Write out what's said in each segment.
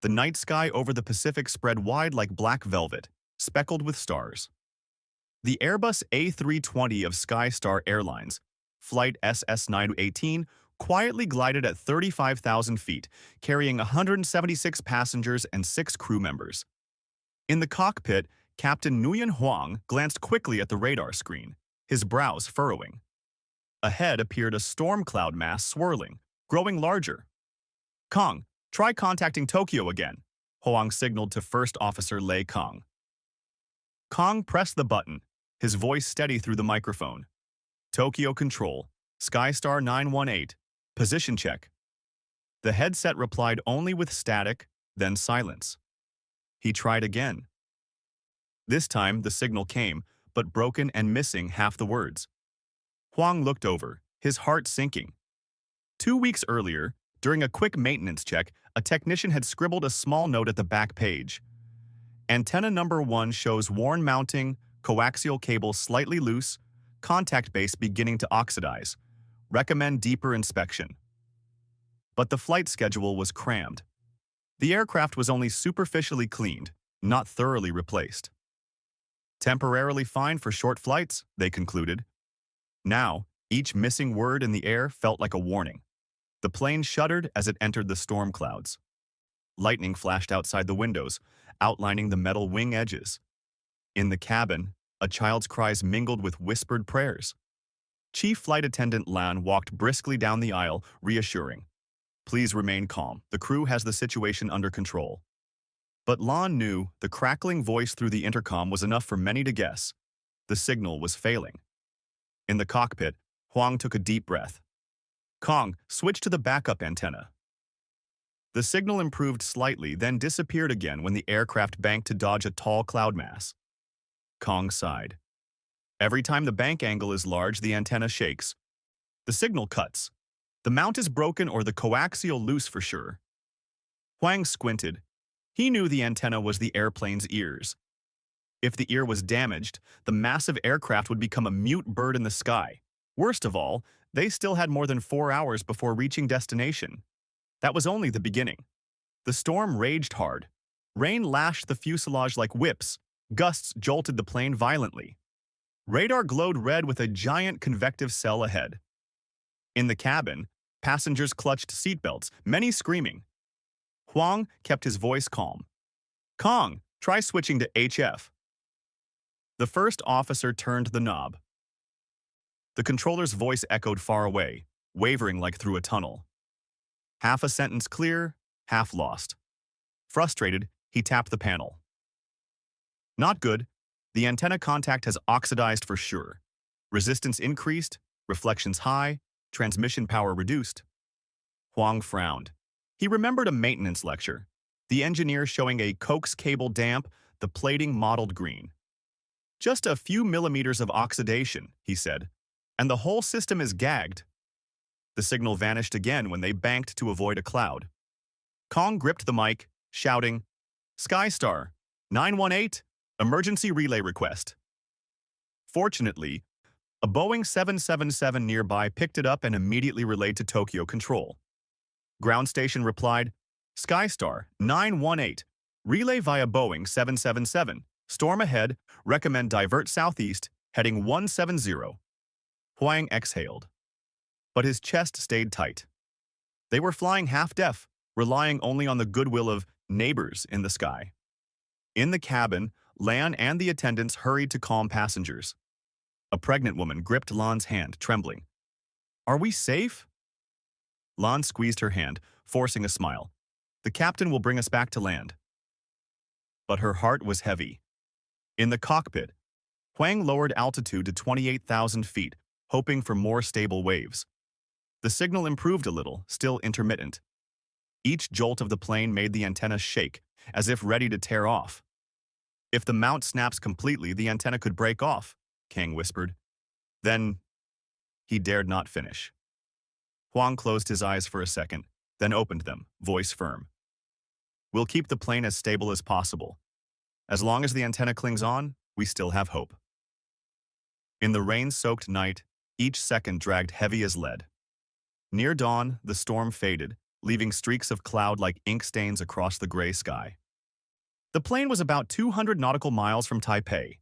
The night sky over the Pacific spread wide like black velvet, speckled with stars. The Airbus A320 of Skystar Airlines, flight SS918, quietly glided at 35,000 feet, carrying 176 passengers and 6 crew members. In the cockpit, Captain Nguyen Huang glanced quickly at the radar screen, his brows furrowing. Ahead appeared a storm cloud mass swirling, growing larger. "Kong, try contacting Tokyo again," Huang signaled to First Officer Lei Kong. Kong pressed the button, his voice steady through the microphone. "Tokyo Control, Skystar 918, position check." The headset replied only with static, then silence. He tried again. This time, the signal came, but broken and missing half the words. Huang looked over, his heart sinking. 2 weeks earlier, during a quick maintenance check, a technician had scribbled a small note at the back page. Antenna number 1 shows worn mounting, coaxial cable slightly loose, contact base beginning to oxidize. Recommend deeper inspection. But the flight schedule was crammed. The aircraft was only superficially cleaned, not thoroughly replaced. Temporarily fine for short flights, they concluded. Now, each missing word in the air felt like a warning. The plane shuddered as it entered the storm clouds. Lightning flashed outside the windows, outlining the metal wing edges. In the cabin, a child's cries mingled with whispered prayers. Chief Flight Attendant Lan walked briskly down the aisle, reassuring. "Please remain calm. The crew has the situation under control." But Lan knew the crackling voice through the intercom was enough for many to guess. The signal was failing. In the cockpit, Huang took a deep breath. "Kong, switch to the backup antenna." The signal improved slightly, then disappeared again when the aircraft banked to dodge a tall cloud mass. Kong sighed. "Every time the bank angle is large, the antenna shakes. The signal cuts. The mount is broken or the coaxial loose for sure." Huang squinted. He knew the antenna was the airplane's ears. If the ear was damaged, the massive aircraft would become a mute bird in the sky. Worst of all, they still had more than 4 hours before reaching destination. That was only the beginning. The storm raged hard. Rain lashed the fuselage like whips. Gusts jolted the plane violently. Radar glowed red with a giant convective cell ahead. In the cabin, passengers clutched seatbelts, many screaming. Huang kept his voice calm. "Kong, try switching to HF." The first officer turned the knob. The controller's voice echoed far away, wavering like through a tunnel. Half a sentence clear, half lost. Frustrated, he tapped the panel. "Not good. The antenna contact has oxidized for sure. Resistance increased, reflections high, transmission power reduced." Huang frowned. He remembered a maintenance lecture, the engineer showing a coax cable damp, the plating mottled green. "Just a few millimeters of oxidation," he said, "and the whole system is gagged." The signal vanished again when they banked to avoid a cloud. Kong gripped the mic, shouting, "Skystar, 918, emergency relay request." Fortunately, a Boeing 777 nearby picked it up and immediately relayed to Tokyo Control. Ground station replied, "Skystar, 918, relay via Boeing 777, storm ahead, recommend divert southeast, heading 170. Huang exhaled. But his chest stayed tight. They were flying half-deaf, relying only on the goodwill of neighbors in the sky. In the cabin, Lan and the attendants hurried to calm passengers. A pregnant woman gripped Lan's hand, trembling. "Are we safe?" Lan squeezed her hand, forcing a smile. "The captain will bring us back to land." But her heart was heavy. In the cockpit, Huang lowered altitude to 28,000 feet, hoping for more stable waves. The signal improved a little, still intermittent. Each jolt of the plane made the antenna shake, as if ready to tear off. "If the mount snaps completely, the antenna could break off," Kang whispered. Then he dared not finish. Huang closed his eyes for a second, then opened them, voice firm. "We'll keep the plane as stable as possible. As long as the antenna clings on, we still have hope." In the rain-soaked night, each second dragged heavy as lead. Near dawn, the storm faded, leaving streaks of cloud like ink stains across the gray sky. The plane was about 200 nautical miles from Taipei.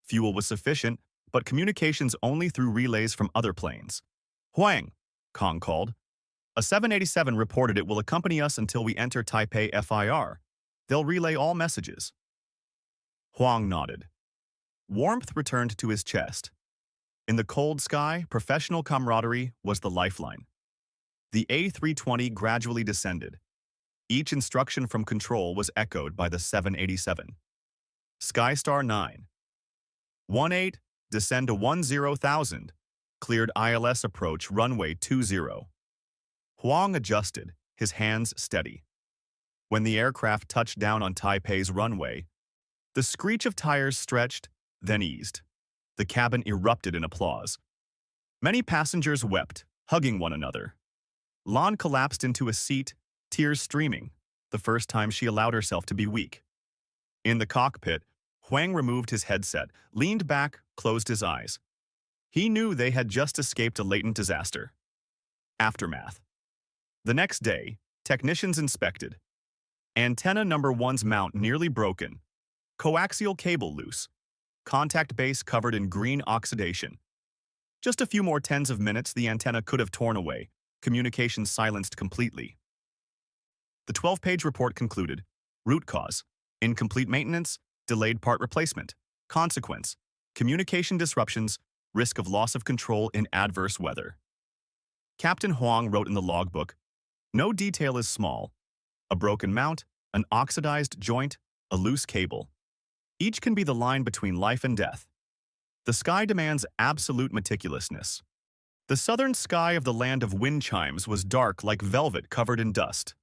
Fuel was sufficient, but communications only through relays from other planes. Huang, Kong called. A 787 reported it will accompany us until we enter Taipei FIR. They'll relay all messages. Huang nodded. Warmth returned to his chest. In the cold sky, professional camaraderie was the lifeline. The A320 gradually descended. Each instruction from control was echoed by the 787. Skystar 9. 18, descend to 10,000. Cleared ILS approach runway 20. Huang adjusted, his hands steady. When the aircraft touched down on Taipei's runway, the screech of tires stretched, then eased. The cabin erupted in applause. Many passengers wept, hugging one another. Lan collapsed into a seat, tears streaming, the first time she allowed herself to be weak. In the cockpit, Huang removed his headset, leaned back, closed his eyes. He knew they had just escaped a latent disaster. Aftermath. The next day, technicians inspected. Antenna number 1's mount nearly broken. Coaxial cable loose. Contact base covered in green oxidation. Just a few more tens of minutes the antenna could have torn away, communications silenced completely. The 12-page report concluded, root cause, incomplete maintenance, delayed part replacement, consequence, communication disruptions, risk of loss of control in adverse weather. Captain Huang wrote in the logbook, no detail is small. A broken mount, an oxidized joint, a loose cable. Each can be the line between life and death. The sky demands absolute meticulousness. The southern sky of the land of wind chimes was dark like velvet covered in dust.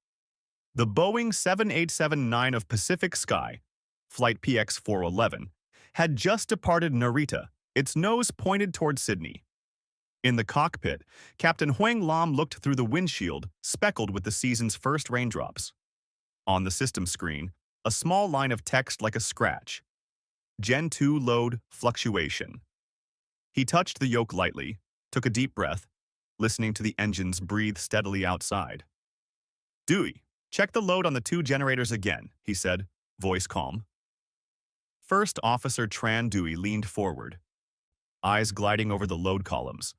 The Boeing 787-9 of Pacific Sky, Flight PX-411, had just departed Narita, its nose pointed toward Sydney. In the cockpit, Captain Huang Lam looked through the windshield, speckled with the season's first raindrops. On the system screen, a small line of text like a scratch. Gen 2 load fluctuation. He touched the yoke lightly, took a deep breath, listening to the engines breathe steadily outside. Dewey, check the load on the 2 generators again, he said, voice calm. First Officer Tran Dewey leaned forward, eyes gliding over the load columns.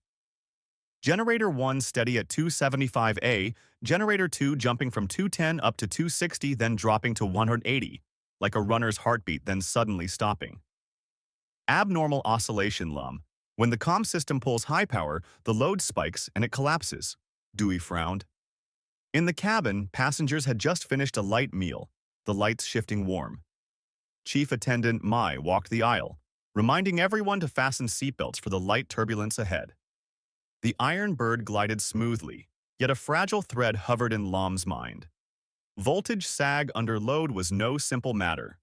Generator 1 steady at 275A, Generator 2 jumping from 210 up to 260, then dropping to 180, like a runner's heartbeat, then suddenly stopping. Abnormal oscillation, Lum. When the comm system pulls high power, the load spikes and it collapses. Dewey frowned. In the cabin, passengers had just finished a light meal, the lights shifting warm. Chief Attendant Mai walked the aisle, reminding everyone to fasten seatbelts for the light turbulence ahead. The Iron Bird glided smoothly, yet a fragile thread hovered in Lam's mind. Voltage sag under load was no simple matter.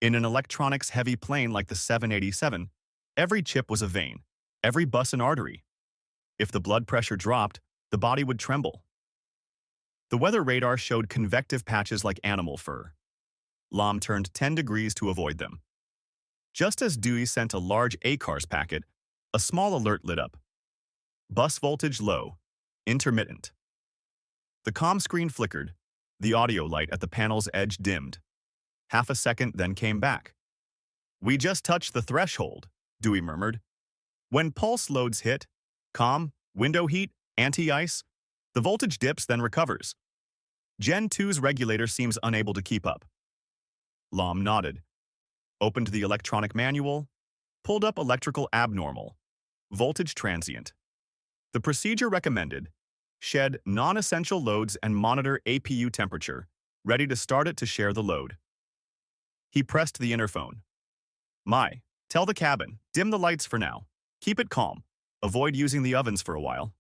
In an electronics-heavy plane like the 787, every chip was a vein, every bus an artery. If the blood pressure dropped, the body would tremble. The weather radar showed convective patches like animal fur. Lam turned 10 degrees to avoid them. Just as Dewey sent a large ACARS packet, a small alert lit up. Bus voltage low, intermittent. The comm screen flickered, the audio light at the panel's edge dimmed. Half a second, then came back. We just touched the threshold, Dewey murmured. When pulse loads hit, comm, window heat, anti-ice, the voltage dips then recovers. Gen 2's regulator seems unable to keep up. Lam nodded, opened the electronic manual, pulled up electrical abnormal, voltage transient. The procedure recommended, shed non-essential loads and monitor APU temperature, ready to start it to share the load. He pressed the interphone. Mai, tell the cabin, dim the lights for now. Keep it calm. Avoid using the ovens for a while.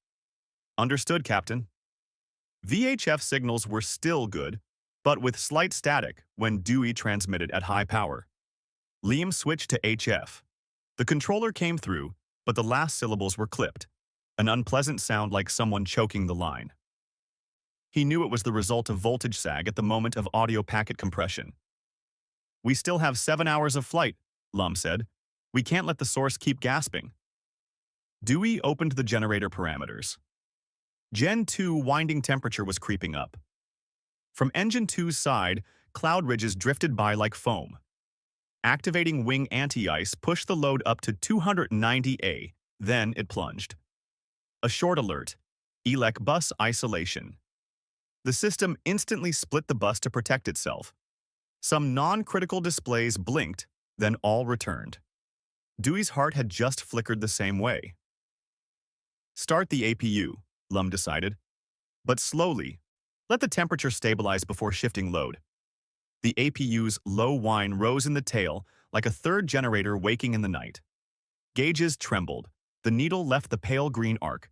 Understood, Captain. VHF signals were still good, but with slight static when Dewey transmitted at high power. Liam switched to HF. The controller came through, but the last syllables were clipped, an unpleasant sound like someone choking the line. He knew it was the result of voltage sag at the moment of audio packet compression. We still have 7 hours of flight, Lum said. We can't let the source keep gasping. Dewey opened the generator parameters. Gen 2 winding temperature was creeping up. From Engine 2's side, cloud ridges drifted by like foam. Activating wing anti-ice pushed the load up to 290 A, then it plunged. A short alert. ELEC bus isolation. The system instantly split the bus to protect itself. Some non-critical displays blinked, then all returned. Dewey's heart had just flickered the same way. Start the APU, Lum decided. But slowly. Let the temperature stabilize before shifting load. The APU's low whine rose in the tail like a third generator waking in the night. Gauges trembled. The needle left the pale green arc.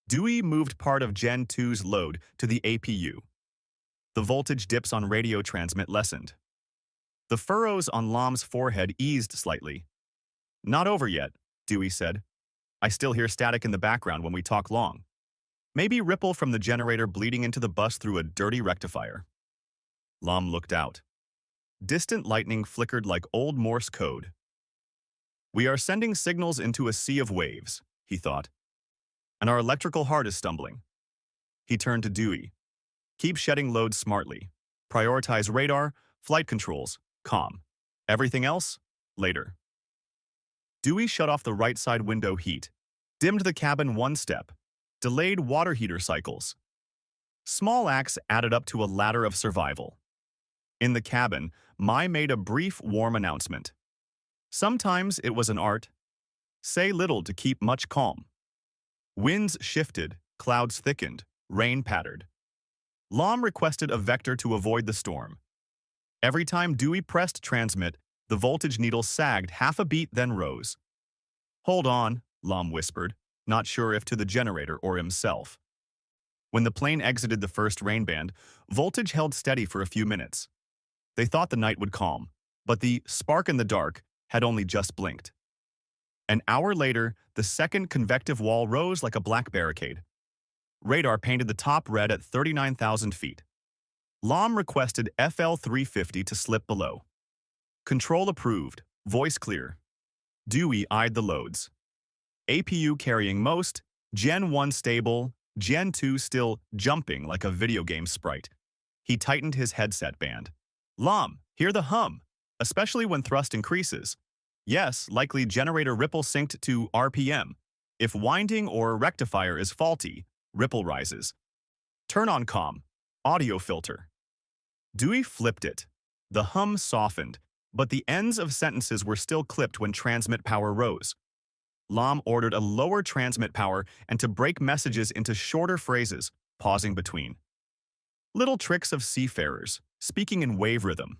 Dewey moved part of Gen 2's load to the APU. The voltage dips on radio transmit lessened. The furrows on Lum's forehead eased slightly. Not over yet, Dewey said. I still hear static in the background when we talk long. Maybe ripple from the generator bleeding into the bus through a dirty rectifier. Lum looked out. Distant lightning flickered like old Morse code. We are sending signals into a sea of waves, he thought. And our electrical heart is stumbling. He turned to Dewey. Keep shedding load smartly. Prioritize radar, flight controls, comm. Everything else, later. Dewey shut off the right side window heat, dimmed the cabin one step, delayed water heater cycles. Small acts added up to a ladder of survival. In the cabin, Mai made a brief, warm announcement. Sometimes it was an art. Say little to keep much calm. Winds shifted, clouds thickened, rain pattered. Lum requested a vector to avoid the storm. Every time Dewey pressed transmit, the voltage needle sagged half a beat then rose. Hold on, Lum whispered, not sure if to the generator or himself. When the plane exited the first rain band, voltage held steady for a few minutes. They thought the night would calm, but the spark in the dark had only just blinked. An hour later, the second convective wall rose like a black barricade. Radar painted the top red at 39,000 feet. Lum requested FL 350 to slip below. Control approved, voice clear. Dewey eyed the loads. APU carrying most, Gen 1 stable, Gen 2 still jumping like a video game sprite. He tightened his headset band. Lum, hear the hum, especially when thrust increases. Yes, likely generator ripple synced to RPM. If winding or rectifier is faulty, ripple rises. Turn on comm, audio filter. Dewey flipped it. The hum softened, but the ends of sentences were still clipped when transmit power rose. Lum ordered a lower transmit power and to break messages into shorter phrases, pausing between. Little tricks of seafarers, speaking in wave rhythm.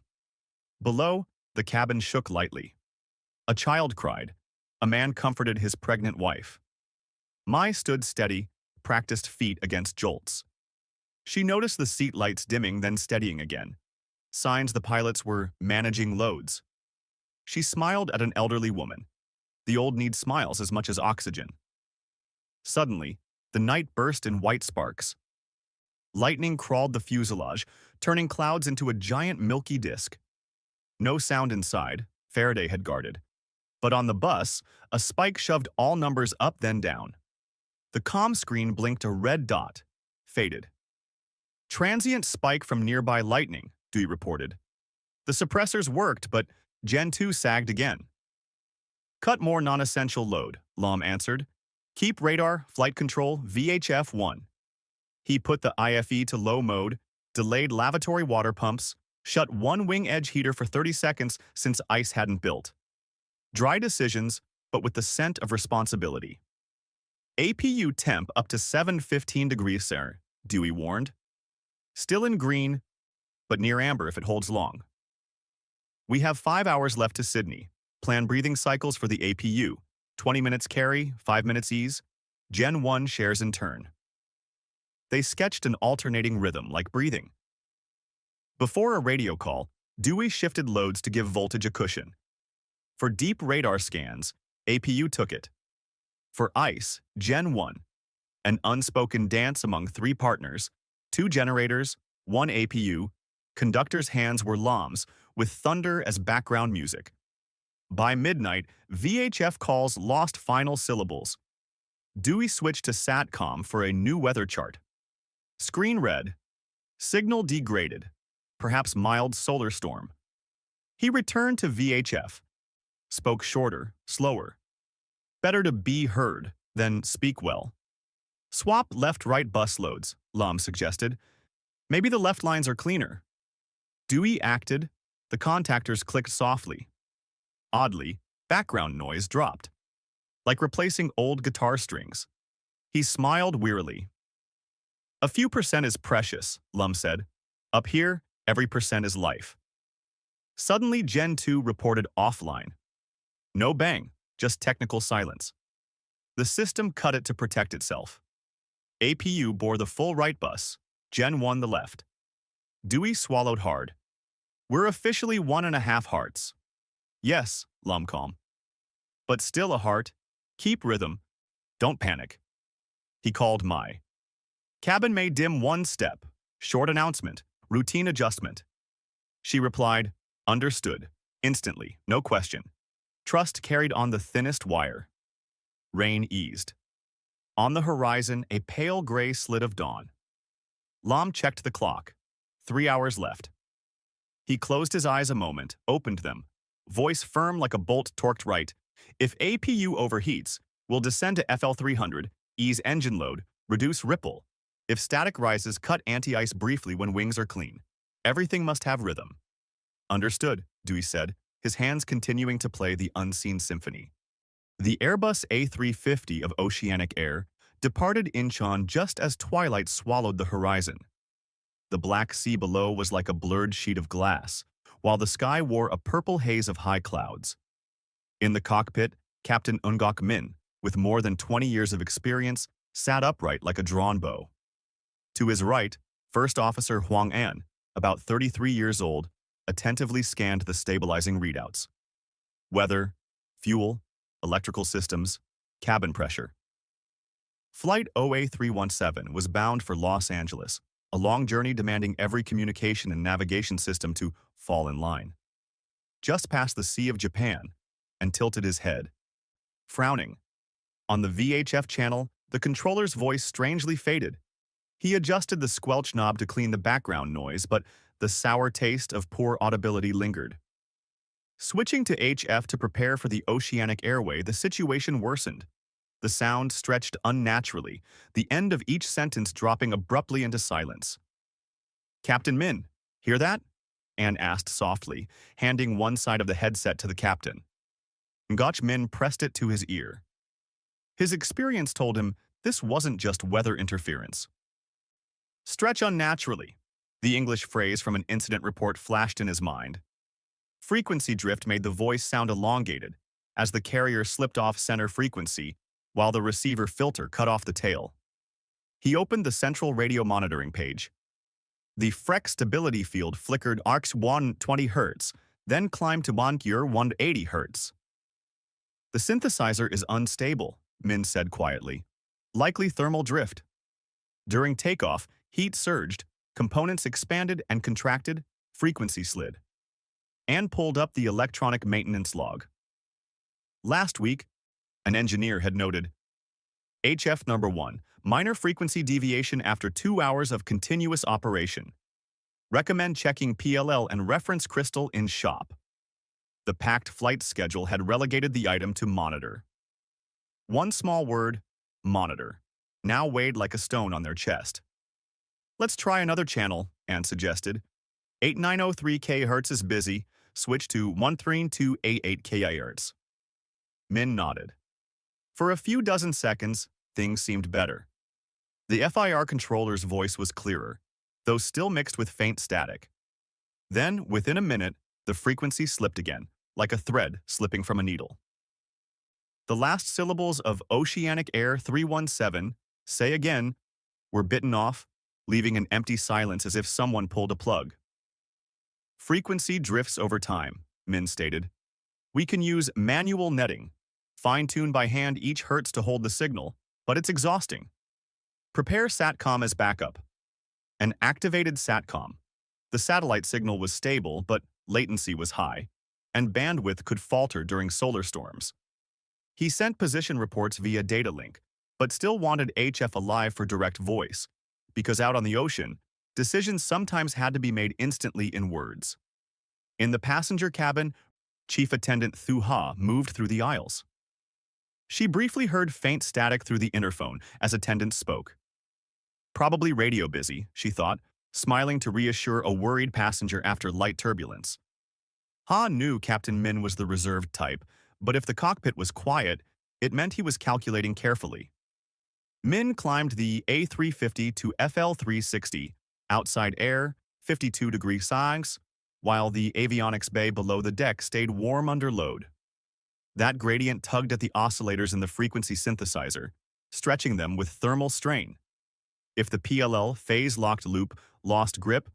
Below, the cabin shook lightly. A child cried. A man comforted his pregnant wife. Mai stood steady, practiced feet against jolts. She noticed the seat lights dimming then steadying again. Signs the pilots were managing loads. She smiled at an elderly woman. The old need smiles as much as oxygen. Suddenly, the night burst in white sparks. Lightning crawled the fuselage, turning clouds into a giant milky disk. No sound inside, Faraday had guarded. But on the bus, a spike shoved all numbers up then down. The comm screen blinked a red dot, faded. Transient spike from nearby lightning, Dewey reported. The suppressors worked, but Gen 2 sagged again. Cut more non-essential load, Lum answered. Keep radar, flight control, VHF 1. He put the IFE to low mode, delayed lavatory water pumps, shut one wing edge heater for 30 seconds since ice hadn't built. Dry decisions, but with the scent of responsibility. APU temp up to 715 degrees Celsius, Dewey warned. Still in green, but near amber if it holds long. We have 5 hours left to Sydney. Plan breathing cycles for the APU. 20 minutes carry, 5 minutes ease. Gen 1 shares in turn. They sketched an alternating rhythm like breathing. Before a radio call, Dewey shifted loads to give voltage a cushion. For deep radar scans, APU took it. For ice, Gen 1. An unspoken dance among 3 partners, 2 generators, 1 APU. Conductors' hands were Lum's, with thunder as background music. By midnight, VHF calls lost final syllables. Dewey switched to SATCOM for a new weather chart. Screen read, signal degraded, perhaps mild solar storm. He returned to VHF, spoke shorter, slower. Better to be heard than speak well. Swap left-right bus loads, Lum suggested. Maybe the left lines are cleaner. Dewey acted. The contactors clicked softly. Oddly, background noise dropped, like replacing old guitar strings. He smiled wearily. A few percent is precious, Lum said. Up here, every percent is life. Suddenly, Gen 2 reported offline. No bang, just technical silence. The system cut it to protect itself. APU bore the full right bus, Gen 1 the left. Dewey swallowed hard. We're officially 1.5 hearts. Yes, Lum calm. But still a heart. Keep rhythm. Don't panic. He called Mai. Cabin may dim 1 step. Short announcement. Routine adjustment. She replied, understood. Instantly, no question. Trust carried on the thinnest wire. Rain eased. On the horizon, a pale gray slit of dawn. Lum checked the clock. 3 hours left. He closed his eyes a moment, opened them. Voice firm like a bolt torqued right. If APU overheats, we'll descend to FL 300, ease engine load, reduce ripple. If static rises, cut anti-ice briefly when wings are clean. Everything must have rhythm. Understood, Dewey said, his hands continuing to play the unseen symphony. The Airbus A350 of Oceanic Air departed Incheon just as twilight swallowed the horizon. The black sea below was like a blurred sheet of glass, while the sky wore a purple haze of high clouds. In the cockpit, Captain Ungok Min, with more than 20 years of experience, sat upright like a drawn bow. To his right, First Officer Huang An, about 33 years old, attentively scanned the stabilizing readouts. Weather, fuel, electrical systems, cabin pressure. Flight OA317 was bound for Los Angeles, a long journey demanding every communication and navigation system to fall in line. Just past the Sea of Japan, and tilted his head. Frowning. On the VHF channel, the controller's voice strangely faded. He adjusted the squelch knob to clean the background noise, but the sour taste of poor audibility lingered. Switching to HF to prepare for the oceanic airway, the situation worsened. The sound stretched unnaturally, the end of each sentence dropping abruptly into silence. Captain Min, hear that? Anne asked softly, handing one side of the headset to the captain. Ngoch Min pressed it to his ear. His experience told him this wasn't just weather interference. Stretch unnaturally, the English phrase from an incident report flashed in his mind. Frequency drift made the voice sound elongated, as the carrier slipped off center frequency, while the receiver filter cut off the tail. He opened the central radio monitoring page. The Freq stability field flickered arcs 120 Hz, then climbed to 180 Hz. The synthesizer is unstable, Min said quietly. Likely thermal drift. During takeoff, heat surged, components expanded and contracted, frequency slid. Anne pulled up the electronic maintenance log. Last week, an engineer had noted, HF number 1, minor frequency deviation after 2 hours of continuous operation. Recommend checking PLL and reference crystal in shop. The packed flight schedule had relegated the item to monitor. One small word, monitor, now weighed like a stone on their chest. Let's try another channel, Anne suggested. 8903 kHz is busy, switch to 13288 kHz. Min nodded. For a few dozen seconds, things seemed better. The FIR controller's voice was clearer, though still mixed with faint static. Then, within a minute, the frequency slipped again, like a thread slipping from a needle. The last syllables of Oceanic Air 317, say again, were bitten off, leaving an empty silence as if someone pulled a plug. Frequency drifts over time, Min stated. We can use manual netting, fine-tune by hand each hertz to hold the signal, but it's exhausting. Prepare SATCOM as backup. An activated SATCOM. The satellite signal was stable, but latency was high, and bandwidth could falter during solar storms. He sent position reports via data link, but still wanted HF alive for direct voice, because out on the ocean, decisions sometimes had to be made instantly in words. In the passenger cabin, Chief Attendant Thu Ha moved through the aisles. She briefly heard faint static through the interphone as attendants spoke. Probably radio busy, she thought, smiling to reassure a worried passenger after light turbulence. Ha knew Captain Min was the reserved type, but if the cockpit was quiet, it meant he was calculating carefully. Min climbed the A350 to FL360, outside air, 52 degrees Celsius, while the avionics bay below the deck stayed warm under load. That gradient tugged at the oscillators in the frequency synthesizer, stretching them with thermal strain. If the PLL phase-locked loop lost grip,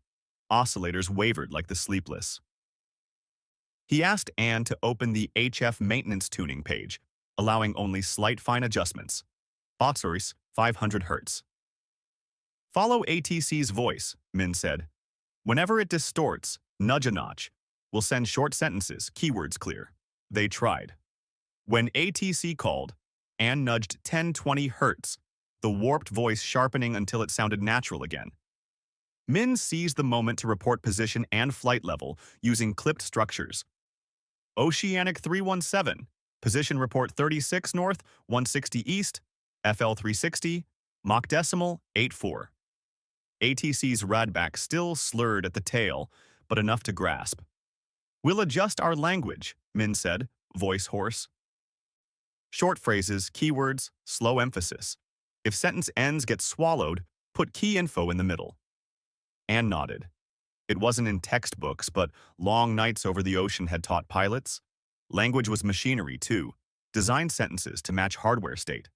oscillators wavered like the sleepless. He asked Anne to open the HF maintenance tuning page, allowing only slight fine adjustments. Boxers, 500 Hz. Follow ATC's voice, Min said. Whenever it distorts, nudge a notch. We'll send short sentences, keywords clear. They tried. When ATC called, Anne nudged 1020 Hz, the warped voice sharpening until it sounded natural again. Min seized the moment to report position and flight level using clipped structures. Oceanic 317, position report 36 north, 160 east, FL 360, Mach decimal 84. ATC's radback still slurred at the tail, but enough to grasp. We'll adjust our language, Min said, voice hoarse. Short phrases, keywords, slow emphasis. If sentence ends get swallowed, put key info in the middle. Anne nodded. It wasn't in textbooks, but long nights over the ocean had taught pilots. Language was machinery, too, designed sentences to match hardware state.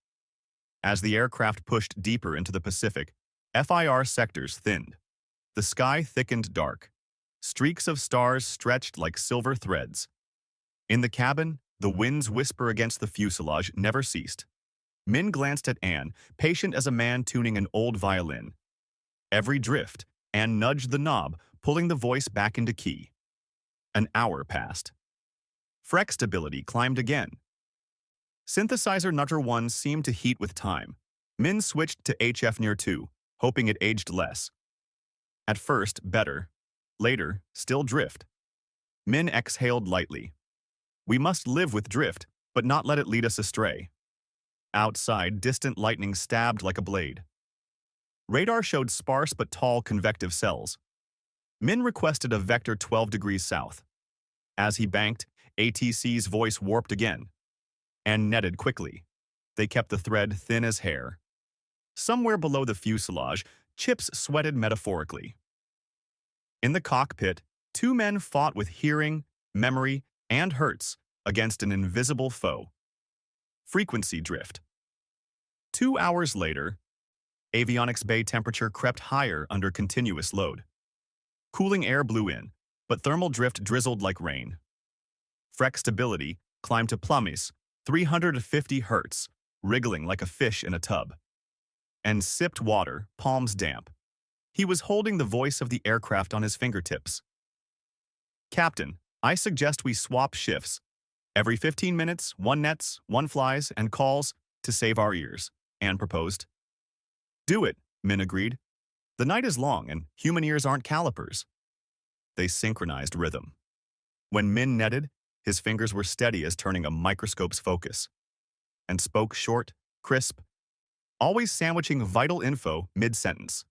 As the aircraft pushed deeper into the Pacific, FIR sectors thinned. The sky thickened dark. Streaks of stars stretched like silver threads. In the cabin, the wind's whisper against the fuselage never ceased. Min glanced at Anne, patient as a man tuning an old violin. Every drift, Anne nudged the knob, pulling the voice back into key. An hour passed. Freq stability climbed again. Synthesizer Nutter 1 seemed to heat with time. Min switched to HF near 2, hoping it aged less. At first, better. Later, still drift. Min exhaled lightly. We must live with drift, but not let it lead us astray. Outside, distant lightning stabbed like a blade. Radar showed sparse but tall convective cells. Min requested a vector 12 degrees south. As he banked, ATC's voice warped again, and netted quickly. They kept the thread thin as hair. Somewhere below the fuselage, chips sweated metaphorically. In the cockpit, two men fought with hearing, memory, and hertz against an invisible foe. Frequency drift. 2 hours later, avionics bay temperature crept higher under continuous load. Cooling air blew in, but thermal drift drizzled like rain. Freq stability climbed to plummies, 350 Hz, wriggling like a fish in a tub. And sipped water, palms damp. He was holding the voice of the aircraft on his fingertips. Captain, I suggest we swap shifts. Every 15 minutes, one nets, one flies, and calls to save our ears, Anne proposed. Do it, Min agreed. The night is long and human ears aren't calipers. They synchronized rhythm. When Min netted, his fingers were steady as turning a microscope's focus, and spoke short, crisp, always sandwiching vital info mid-sentence.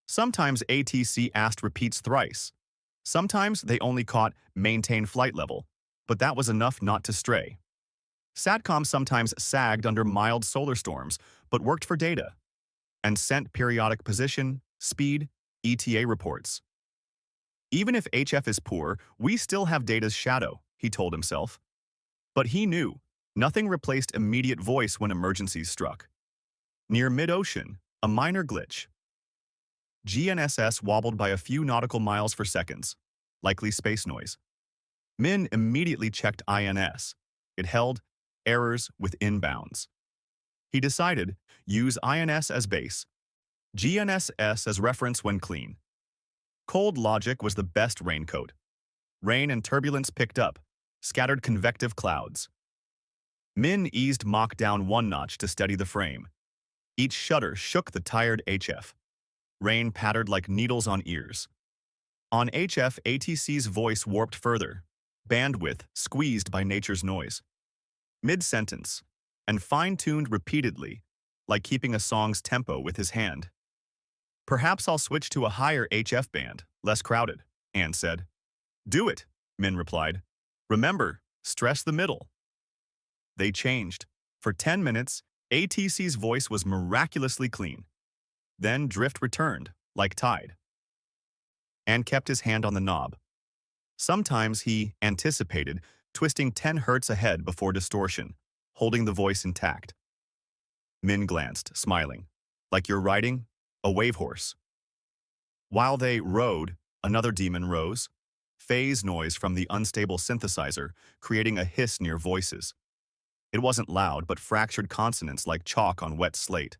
Sometimes ATC asked repeats thrice. Sometimes they only caught maintain flight level, but that was enough not to stray. SATCOM sometimes sagged under mild solar storms, but worked for data, and sent periodic position, speed, ETA reports. Even if HF is poor, we still have data's shadow, he told himself. But he knew, nothing replaced immediate voice when emergencies struck. Near mid-ocean, a minor glitch. GNSS wobbled by a few nautical miles for seconds, likely space noise. Min immediately checked INS. It held errors within bounds. He decided, use INS as base, GNSS as reference when clean. Cold logic was the best raincoat. Rain and turbulence picked up, scattered convective clouds. Min eased Mach down one notch to steady the frame. Each shudder shook the tired HF. Rain pattered like needles on ears. On HF, ATC's voice warped further, bandwidth squeezed by nature's noise. Mid-sentence, and fine-tuned repeatedly, like keeping a song's tempo with his hand. Perhaps I'll switch to a higher HF band, less crowded, Anne said. Do it, Min replied. Remember, stress the middle. They changed. For 10 minutes, ATC's voice was miraculously clean. Then drift returned, like tide. Anne kept his hand on the knob. Sometimes he anticipated, twisting 10 hertz ahead before distortion, holding the voice intact. Min glanced, smiling. Like you're riding a wave horse. While they rode, another demon rose. Phase noise from the unstable synthesizer, creating a hiss near voices. It wasn't loud, but fractured consonants like chalk on wet slate.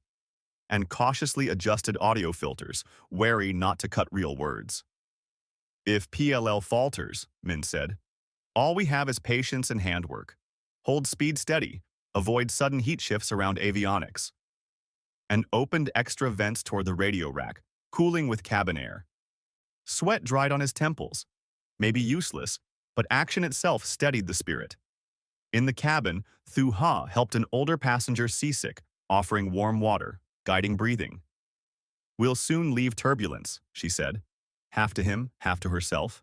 And cautiously adjusted audio filters, wary not to cut real words. If PLL falters, Min said, all we have is patience and handwork. Hold speed steady, avoid sudden heat shifts around avionics. And opened extra vents toward the radio rack, cooling with cabin air. Sweat dried on his temples. Maybe useless, but action itself steadied the spirit. In the cabin, Thu Ha helped an older passenger seasick, offering warm water, guiding breathing. We'll soon leave turbulence, she said, half to him, half to herself.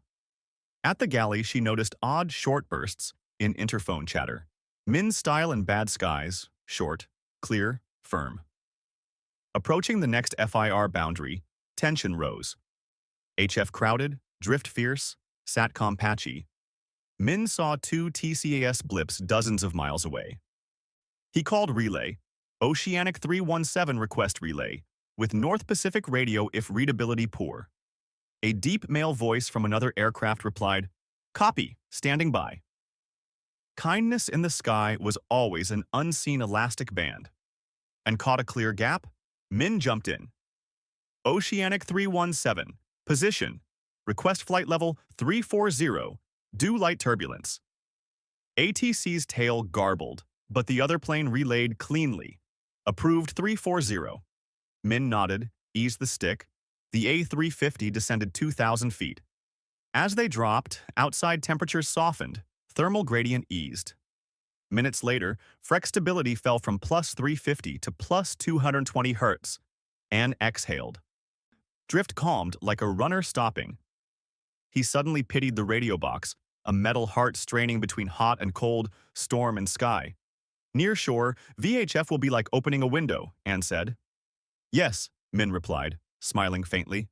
At the galley, she noticed odd short bursts in interphone chatter. Min's style in bad skies, short, clear, firm. Approaching the next FIR boundary, tension rose. HF crowded, drift fierce, SATCOM patchy. Min saw 2 TCAS blips dozens of miles away. He called relay, Oceanic 317 request relay, with North Pacific radio if readability poor. A deep male voice from another aircraft replied, copy, standing by. Kindness in the sky was always an unseen elastic band. And caught a clear gap? Min jumped in. Oceanic 317, position, request flight level 340, due light turbulence. ATC's tail garbled, but the other plane relayed cleanly. Approved 340. Min nodded, eased the stick. The A350 descended 2,000 feet. As they dropped, outside temperatures softened, thermal gradient eased. Minutes later, Freck stability fell from plus 350 to plus 220 hertz. Anne exhaled. Drift calmed like a runner stopping. He suddenly pitied the radio box, a metal heart straining between hot and cold, storm and sky. Near shore, VHF will be like opening a window, Anne said. Yes, Min replied, smiling faintly.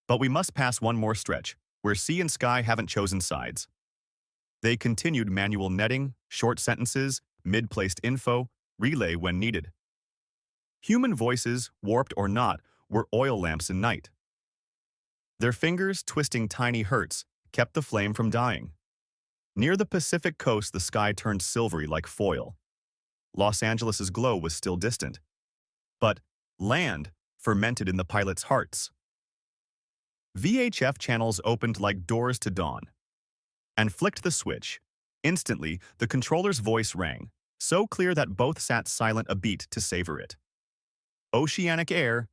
But we must pass one more stretch, where sea and sky haven't chosen sides. They continued manual netting, short sentences, mid-placed info, relay when needed. Human voices, warped or not, were oil lamps in night. Their fingers, twisting tiny hertz, kept the flame from dying. Near the Pacific coast, the sky turned silvery like foil. Los Angeles's glow was still distant. But land fermented in the pilots' hearts. VHF channels opened like doors to dawn. And flicked the switch. Instantly, the controller's voice rang, so clear that both sat silent a beat to savor it. Oceanic Air,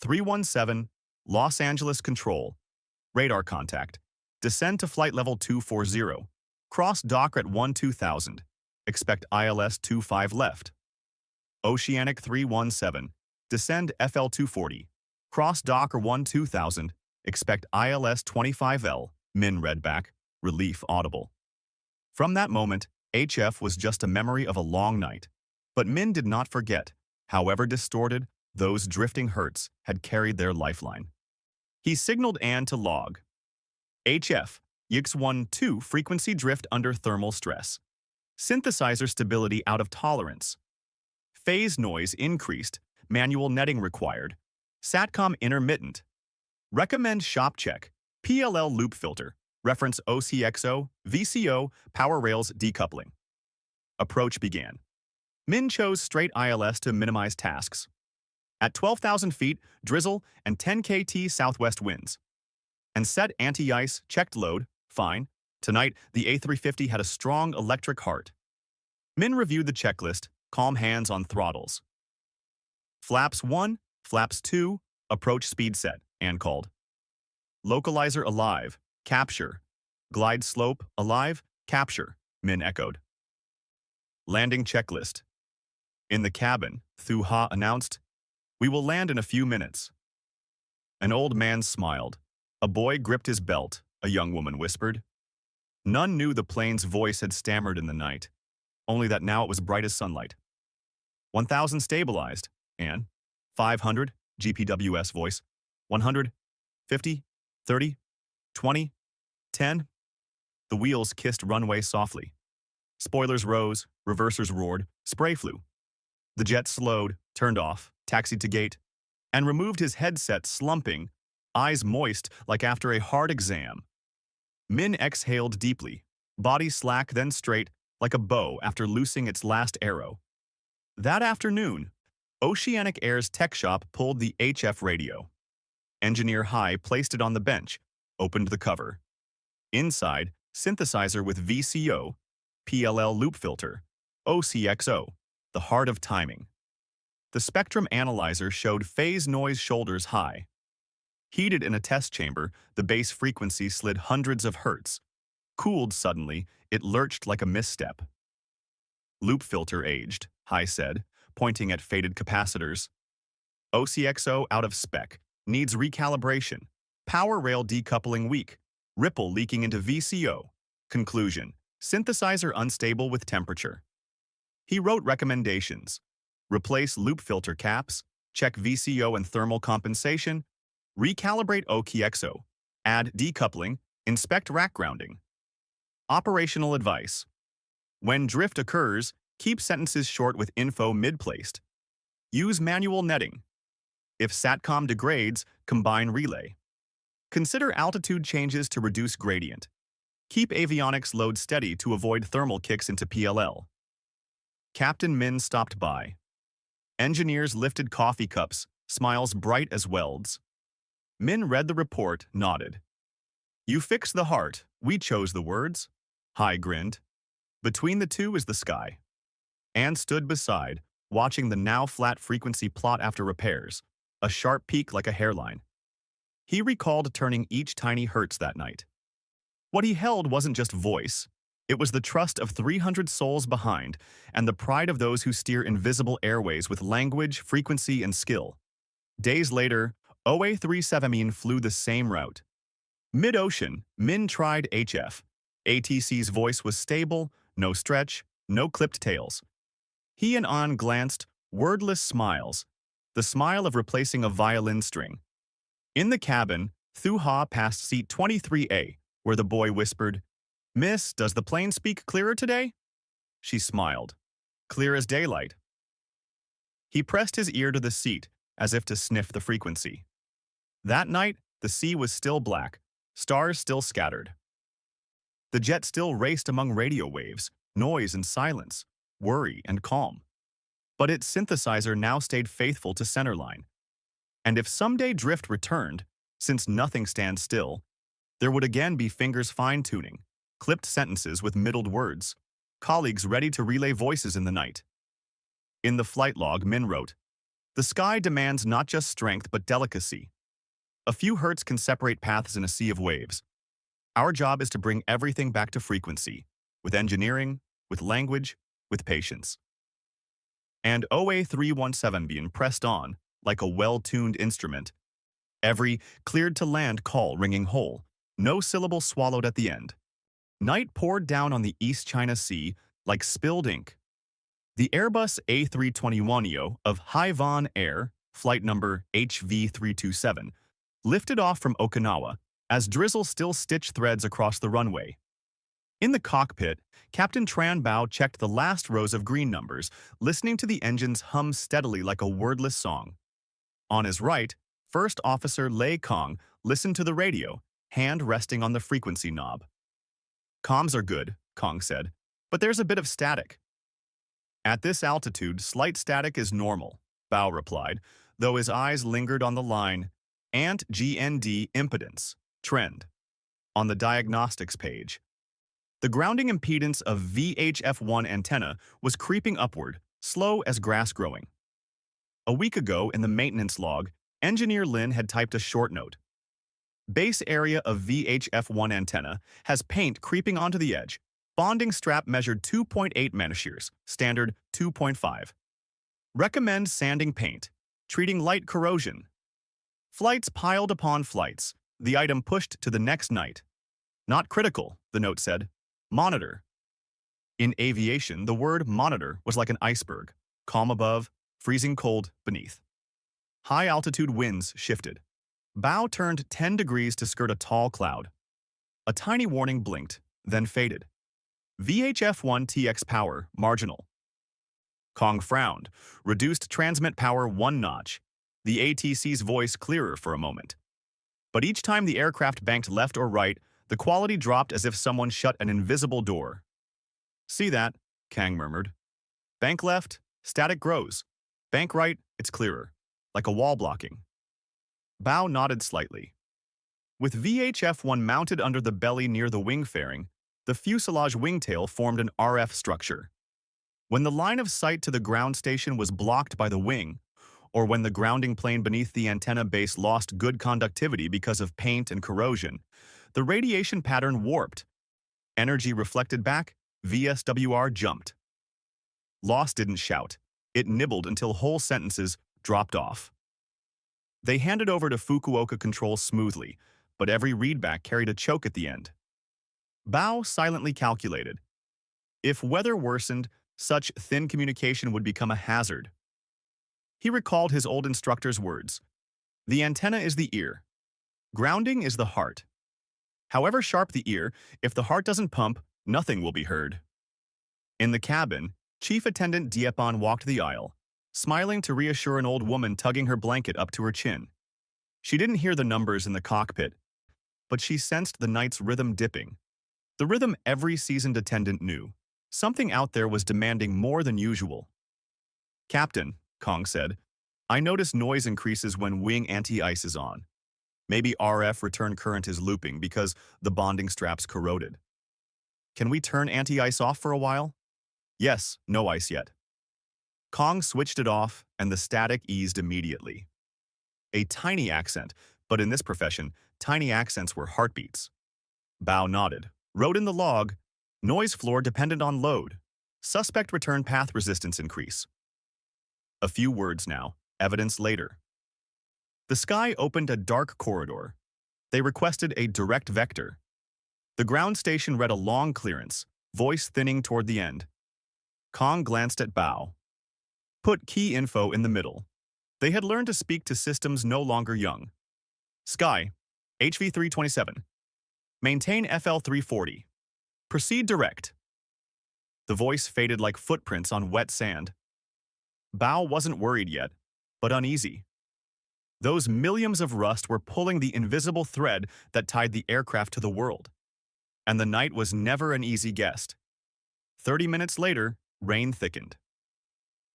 317, Los Angeles Control. Radar contact. Descend to flight level 240. Cross dock at 12,000. Expect ILS 25 left. Oceanic 317. Descend FL 240. Cross dock or 12,000. Expect ILS 25L. Min read back, relief audible. From that moment, HF was just a memory of a long night. But Min did not forget. However distorted, those drifting hertz had carried their lifeline. He signaled Anne to log. HF, YX12 frequency drift under thermal stress. Synthesizer stability out of tolerance. Phase noise increased, manual netting required. SATCOM intermittent. Recommend shop check, PLL loop filter, reference OCXO, VCO, power rails decoupling. Approach began. Min chose straight ILS to minimize tasks. At 12,000 feet, drizzle and 10 kT southwest winds. And set anti-ice, checked load, fine. Tonight, the A350 had a strong electric heart. Min reviewed the checklist, calm hands on throttles. Flaps 1, flaps 2, approach speed set, Anne called. Localizer alive, capture. Glide slope alive, capture, Min echoed. Landing checklist. In the cabin, Thu Ha announced, "We will land in a few minutes." An old man smiled. A boy gripped his belt, a young woman whispered. None knew the plane's voice had stammered in the night, only that now it was bright as sunlight. 1,000 stabilized, Anne. 500, GPWS voice. 100, 50, 30, 20, 10. The wheels kissed runway softly. Spoilers rose, reversers roared, spray flew. The jet slowed, turned off, taxied to gate, and removed his headset slumping, eyes moist like after a hard exam. Min exhaled deeply, body slack then straight like a bow after loosing its last arrow. That afternoon, Oceanic Air's tech shop pulled the HF radio. Engineer Hai placed it on the bench, opened the cover. Inside, synthesizer with VCO, PLL loop filter, OCXO, the heart of timing. The spectrum analyzer showed phase noise shoulders high. Heated in a test chamber, the bass frequency slid hundreds of hertz. Cooled suddenly, it lurched like a misstep. Loop filter aged, Hai said, pointing at faded capacitors. OCXO out of spec, needs recalibration. Power rail decoupling weak, ripple leaking into VCO. Conclusion, synthesizer unstable with temperature. He wrote recommendations. Replace loop filter caps, check VCO and thermal compensation, recalibrate OCXO, add decoupling, inspect rack grounding. Operational advice. When drift occurs, keep sentences short with info mid-placed. Use manual netting. If SATCOM degrades, combine relay. Consider altitude changes to reduce gradient. Keep avionics load steady to avoid thermal kicks into PLL. Captain Min stopped by. Engineers lifted coffee cups, smiles bright as welds. Min read the report, nodded. You fixed the heart, we chose the words. Hai grinned. Between the two is the sky. Anne stood beside, watching the now flat frequency plot after repairs, a sharp peak like a hairline. He recalled turning each tiny hertz that night. What he held wasn't just voice. It was the trust of 300 souls behind and the pride of those who steer invisible airways with language, frequency, and skill. Days later, OA-37 flew the same route. Mid-ocean, Min tried HF. ATC's voice was stable, no stretch, no clipped tails. He and An glanced, wordless smiles, the smile of replacing a violin string. In the cabin, Thu Ha passed seat 23A, where the boy whispered, "Miss, does the plane speak clearer today?" She smiled. "Clear as daylight." He pressed his ear to the seat, as if to sniff the frequency. That night, the sea was still black, stars still scattered. The jet still raced among radio waves, noise and silence, worry and calm. But its synthesizer now stayed faithful to centerline. And if someday drift returned, since nothing stands still, there would again be fingers fine-tuning, clipped sentences with middled words, colleagues ready to relay voices in the night. In the flight log, Min wrote, "The sky demands not just strength but delicacy. A few hertz can separate paths in a sea of waves. Our job is to bring everything back to frequency, with engineering, with language, with patience." And OA-317 pressed on, like a well-tuned instrument. Every cleared-to-land call ringing whole, no syllable swallowed at the end. Night poured down on the East China Sea like spilled ink. The Airbus A320neo of Haivan Air, flight number HV327, lifted off from Okinawa as drizzle still stitched threads across the runway. In the cockpit, Captain Tran Bao checked the last rows of green numbers, listening to the engines hum steadily like a wordless song. On his right, First Officer Lei Kong listened to the radio, hand resting on the frequency knob. "Comms are good," Kong said, "but there's a bit of static." "At this altitude, slight static is normal," Bao replied, though his eyes lingered on the line, "Ant GND impedance, trend," on the diagnostics page. The grounding impedance of VHF-1 antenna was creeping upward, slow as grass growing. A week ago, in the maintenance log, engineer Lin had typed a short note. Base area of VHF-1 antenna has paint creeping onto the edge. Bonding strap measured 2.8 manoshears, standard 2.5. Recommend sanding paint, treating light corrosion. Flights piled upon flights, the item pushed to the next night. Not critical, the note said. Monitor. In aviation, the word monitor was like an iceberg, calm above, freezing cold beneath. High-altitude winds shifted. Bow turned 10 degrees to skirt a tall cloud. A tiny warning blinked, then faded. VHF-1 TX power, marginal. Kong frowned, reduced transmit power 1 notch, the ATC's voice clearer for a moment. But each time the aircraft banked left or right, the quality dropped as if someone shut an invisible door. See that? Kang murmured. Bank left, static grows. Bank right, it's clearer, like a wall blocking. Bow nodded slightly. With VHF-1 mounted under the belly near the wing fairing, the fuselage wingtail formed an RF structure. When the line of sight to the ground station was blocked by the wing, or when the grounding plane beneath the antenna base lost good conductivity because of paint and corrosion, the radiation pattern warped. Energy reflected back, VSWR jumped. Loss didn't shout. It nibbled until whole sentences dropped off. They handed over to Fukuoka controls smoothly, but every readback carried a choke at the end. Bow silently calculated. If weather worsened, such thin communication would become a hazard. He recalled his old instructor's words. The antenna is the ear. Grounding is the heart. However sharp the ear, if the heart doesn't pump, nothing will be heard. In the cabin, Chief Attendant Diepon walked the aisle, smiling to reassure an old woman tugging her blanket up to her chin. She didn't hear the numbers in the cockpit, but she sensed the night's rhythm dipping. The rhythm every seasoned attendant knew. Something out there was demanding more than usual. Captain, Kong said, I notice noise increases when wing anti-ice is on. Maybe RF return current is looping because the bonding strap's corroded. Can we turn anti-ice off for a while? Yes, no ice yet. Kong switched it off, and the static eased immediately. A tiny accent, but in this profession, tiny accents were heartbeats. Bow nodded, wrote in the log, noise floor dependent on load. Suspect return path resistance increase. A few words now, evidence later. The sky opened a dark corridor. They requested a direct vector. The ground station read a long clearance, voice thinning toward the end. Kong glanced at Bow. Put key info in the middle. They had learned to speak to systems no longer young. Sky, HV327. Maintain FL340. Proceed direct. The voice faded like footprints on wet sand. Bow wasn't worried yet, but uneasy. Those millions of rust were pulling the invisible thread that tied the aircraft to the world. And the night was never an easy guest. 30 minutes later, rain thickened.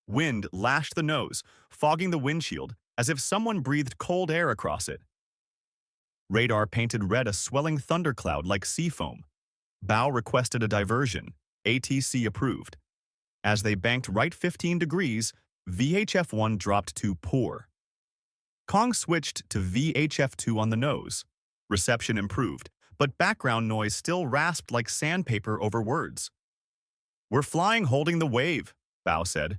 Wind lashed the nose, fogging the windshield as if someone breathed cold air across it. Radar painted red a swelling thundercloud like sea foam. Bow requested a diversion. ATC approved. As they banked right 15 degrees, VHF-1 dropped to poor. Kong switched to VHF-2 on the nose. Reception improved, but background noise still rasped like sandpaper over words. We're flying holding the wave, Bow said.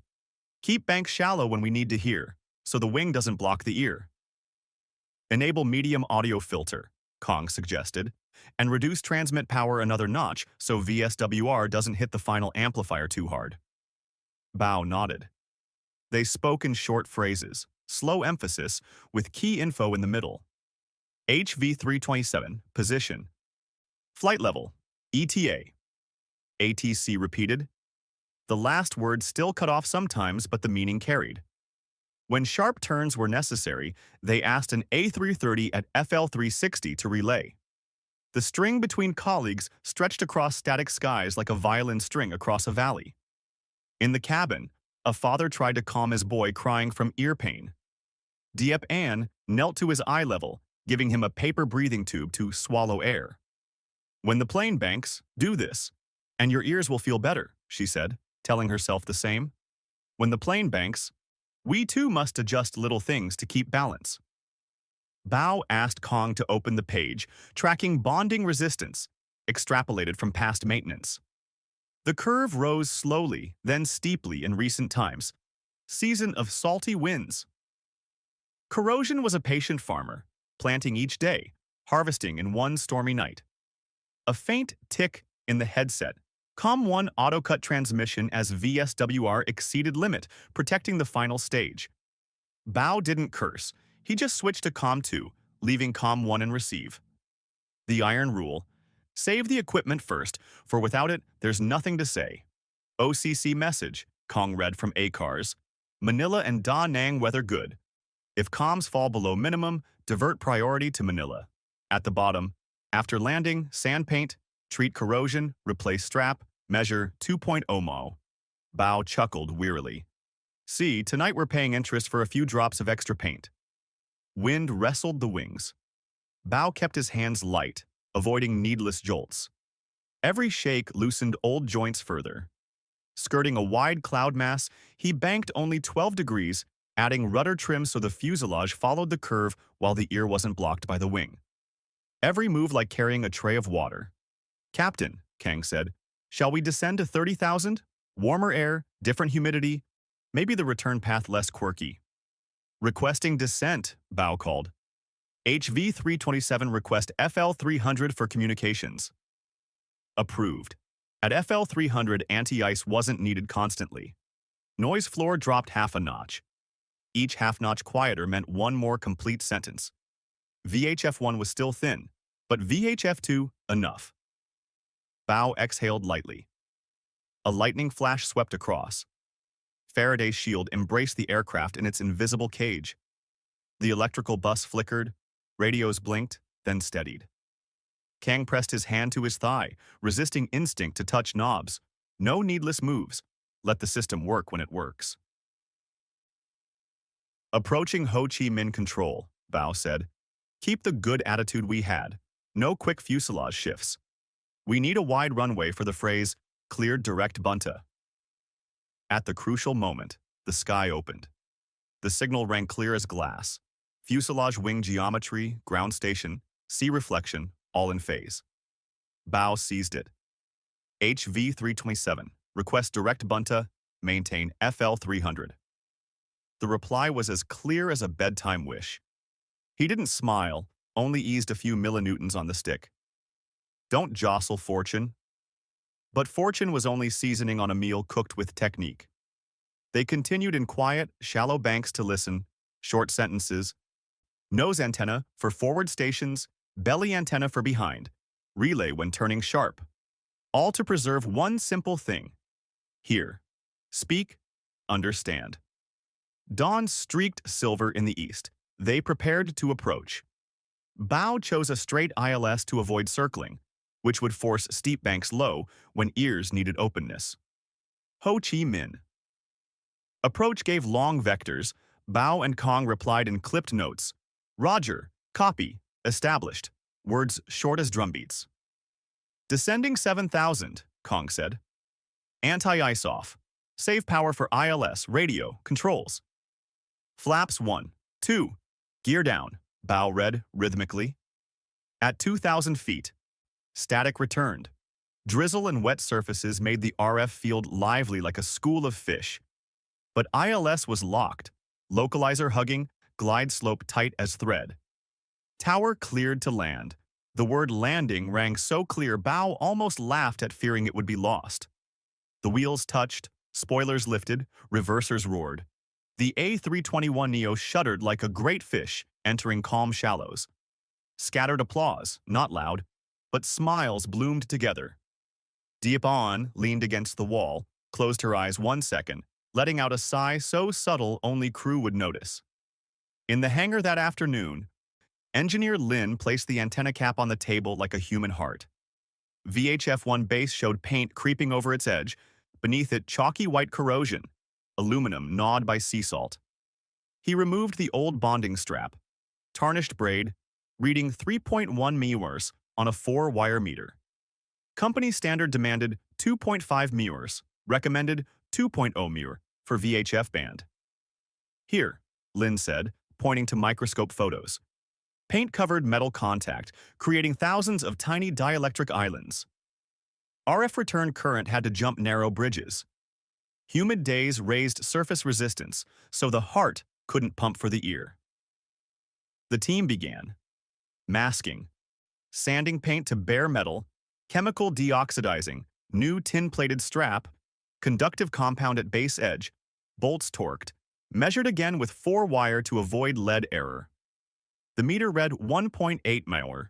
Keep bank shallow when we need to hear, so the wing doesn't block the ear. Enable medium audio filter, Kong suggested, and reduce transmit power another notch so VSWR doesn't hit the final amplifier too hard. Bow nodded. They spoke in short phrases, slow emphasis, with key info in the middle. HV327, position. Flight level, ETA. ATC repeated. The last word still cut off sometimes, but the meaning carried. When sharp turns were necessary, they asked an A330 at FL360 to relay. The string between colleagues stretched across static skies like a violin string across a valley. In the cabin, a father tried to calm his boy crying from ear pain. Diep An knelt to his eye level, giving him a paper breathing tube to swallow air. When the plane banks, do this, And your ears will feel better, she said, telling herself the same. When the plane banks, we too must adjust little things to keep balance. Bao asked Kong to open the page, tracking bonding resistance, extrapolated from past maintenance. The curve rose slowly, then steeply in recent times. Season of salty winds. Corrosion was a patient farmer, planting each day, harvesting in one stormy night. A faint tick in the headset. COM1 autocut transmission as VSWR exceeded limit, protecting the final stage. Bao didn't curse. He just switched to COM2, leaving COM1 in receive. The iron rule. Save the equipment first, for without it, there's nothing to say. OCC message, Kong read from ACARS. Manila and Da Nang weather good. If comms fall below minimum, divert priority to Manila. At the bottom, after landing, sand paint, treat corrosion, replace strap, measure 2.0 mo. Bao chuckled wearily. See, tonight we're paying interest for a few drops of extra paint. Wind wrestled the wings. Bao kept his hands light, avoiding needless jolts. Every shake loosened old joints further. Skirting a wide cloud mass, he banked only 12 degrees, adding rudder trim so the fuselage followed the curve while the ear wasn't blocked by the wing. Every move like carrying a tray of water. Captain, Kang said, shall we descend to 30,000? Warmer air, different humidity, maybe the return path less quirky. Requesting descent, Bao called. HV-327 request FL-300 for communications. Approved. At FL-300, anti-ice wasn't needed constantly. Noise floor dropped half a notch. Each half-notch quieter meant one more complete sentence. VHF-1 was still thin, but VHF-2, enough. Bao exhaled lightly. A lightning flash swept across. Faraday's shield embraced the aircraft in its invisible cage. The electrical bus flickered, radios blinked, then steadied. Kang pressed his hand to his thigh, resisting instinct to touch knobs. No needless moves. Let the system work when it works. Approaching Ho Chi Minh Control, Bao said. Keep the good attitude we had. No quick fuselage shifts. We need a wide runway for the phrase, cleared direct bunta. At the crucial moment, the sky opened. The signal rang clear as glass. Fuselage wing geometry, ground station, sea reflection, all in phase. Bao seized it. HV-327, request direct bunta, maintain FL-300. The reply was as clear as a bedtime wish. He didn't smile, only eased a few millinewtons on the stick. Don't jostle fortune. But fortune was only seasoning on a meal cooked with technique. They continued in quiet, shallow banks to listen, short sentences. Nose antenna for forward stations, belly antenna for behind, relay when turning sharp. All to preserve one simple thing. Hear, speak, understand. Dawn streaked silver in the east. They prepared to approach. Bao chose a straight ILS to avoid circling, which would force steep banks low when ears needed openness. Ho Chi Minh. Approach gave long vectors. Bao and Kong replied in clipped notes. Roger, copy, established. Words short as drumbeats. Descending 7,000, Kong said. Anti-ice off. Save power for ILS, radio, controls. Flaps 1, 2. Gear down, Bao read rhythmically. At 2,000 feet. Static returned. Drizzle and wet surfaces made the RF field lively like a school of fish. But ILS was locked, localizer hugging, glide slope tight as thread. Tower cleared to land. The word landing rang so clear Bao almost laughed at fearing it would be lost. The wheels touched, spoilers lifted, reversers roared. The A321neo shuddered like a great fish entering calm shallows. Scattered applause, not loud, but smiles bloomed together. Deep On leaned against the wall, closed her eyes 1 second, letting out a sigh so subtle only crew would notice. In the hangar that afternoon, Engineer Lin placed the antenna cap on the table like a human heart. VHF-1 base showed paint creeping over its edge, beneath it chalky white corrosion, aluminum gnawed by sea salt. He removed the old bonding strap, tarnished braid, reading 3.1 MEWRs on a 4-wire meter. Company standard demanded 2.5 murs, recommended 2.0 mur for VHF band. Here, Lin said, pointing to microscope photos. Paint-covered metal contact, creating thousands of tiny dielectric islands. RF return current had to jump narrow bridges. Humid days raised surface resistance, so the heart couldn't pump for the ear. The team began masking, sanding paint to bare metal, chemical deoxidizing, new tin-plated strap, conductive compound at base edge, bolts torqued, measured again with 4-wire to avoid lead error. The meter read 1.8 mur.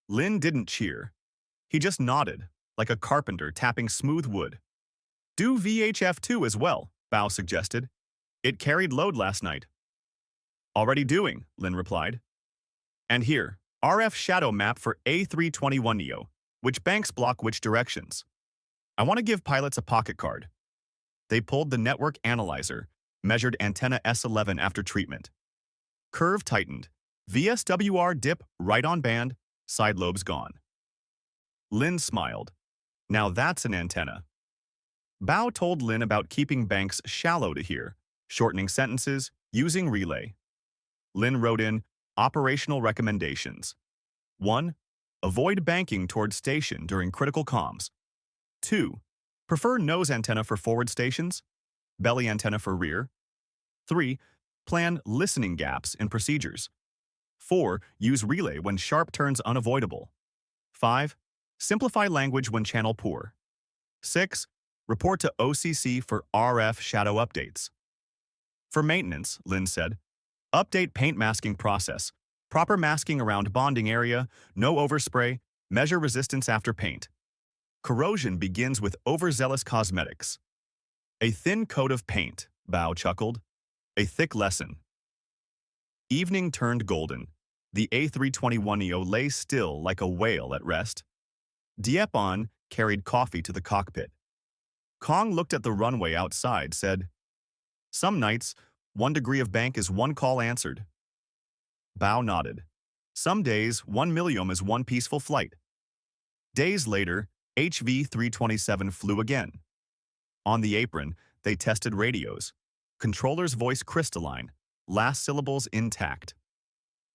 Lin didn't cheer. He just nodded, like a carpenter tapping smooth wood. Do VHF2 as well, Bao suggested. It carried load last night. Already doing, Lin replied. And here, RF shadow map for A321neo, which banks block which directions. I want to give pilots a pocket card. They pulled the network analyzer, measured antenna S11 after treatment. Curve tightened. VSWR dip right on band, side lobes gone. Lin smiled. Now that's an antenna. Bao told Lin about keeping banks shallow to hear, shortening sentences, using relay. Lin wrote in operational recommendations. 1. Avoid banking toward station during critical comms. 2. Prefer nose antenna for forward stations, belly antenna for rear. 3. Plan listening gaps in procedures. 4. Use relay when sharp turns unavoidable. 5. Simplify language when channel poor. 6. Report to OCC for RF shadow updates. For maintenance, Lin said, update paint masking process, proper masking around bonding area, no overspray, measure resistance after paint. Corrosion begins with overzealous cosmetics. A thin coat of paint, Bao chuckled. A thick lesson. Evening turned golden. The A321neo lay still like a whale at rest. Diepon carried coffee to the cockpit. Kong looked at the runway outside, said, some nights, 1 degree of bank is 1 call answered. Bao nodded. Some days, 1 million is 1 peaceful flight. Days later, HV-327 flew again. On the apron, they tested radios. Controller's voice crystalline, last syllables intact.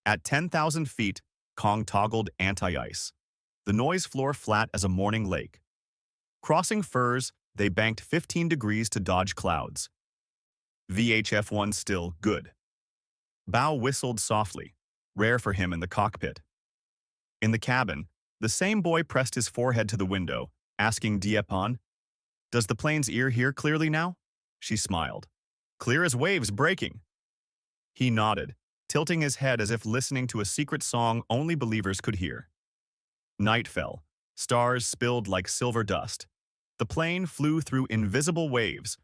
At 10,000 feet, Kong toggled anti-ice. The noise floor flat as a morning lake. Crossing firs, they banked 15 degrees to dodge clouds. VHF-1 still good. Bao whistled softly, rare for him in the cockpit. In the cabin, the same boy pressed his forehead to the window, asking Diepon, does the plane's ear hear clearly now? She smiled. Clear as waves breaking. He nodded, tilting his head as if listening to a secret song only believers could hear. Night fell. Stars spilled like silver dust. The plane flew through invisible waves.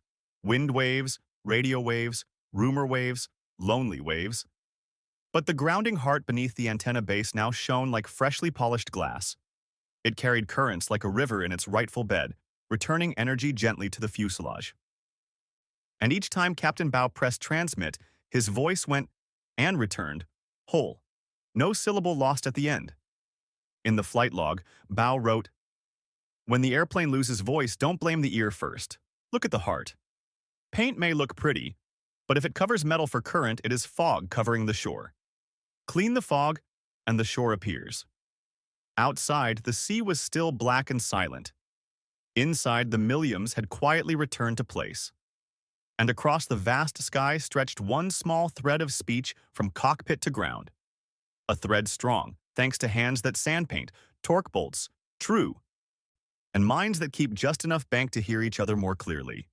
Wind waves, radio waves, rumor waves, lonely waves. But the grounding heart beneath the antenna base now shone like freshly polished glass. It carried currents like a river in its rightful bed, returning energy gently to the fuselage. And each time Captain Bao pressed transmit, his voice went and returned, whole. No syllable lost at the end. In the flight log, Bao wrote, when the airplane loses voice, don't blame the ear first. Look at the heart. Paint may look pretty, but if it covers metal for current, it is fog covering the shore. Clean the fog, and the shore appears. Outside, the sea was still black and silent. Inside, the millions had quietly returned to place. And across the vast sky stretched one small thread of speech from cockpit to ground. A thread strong, thanks to hands that sandpaint, torque bolts, true, and minds that keep just enough bank to hear each other more clearly.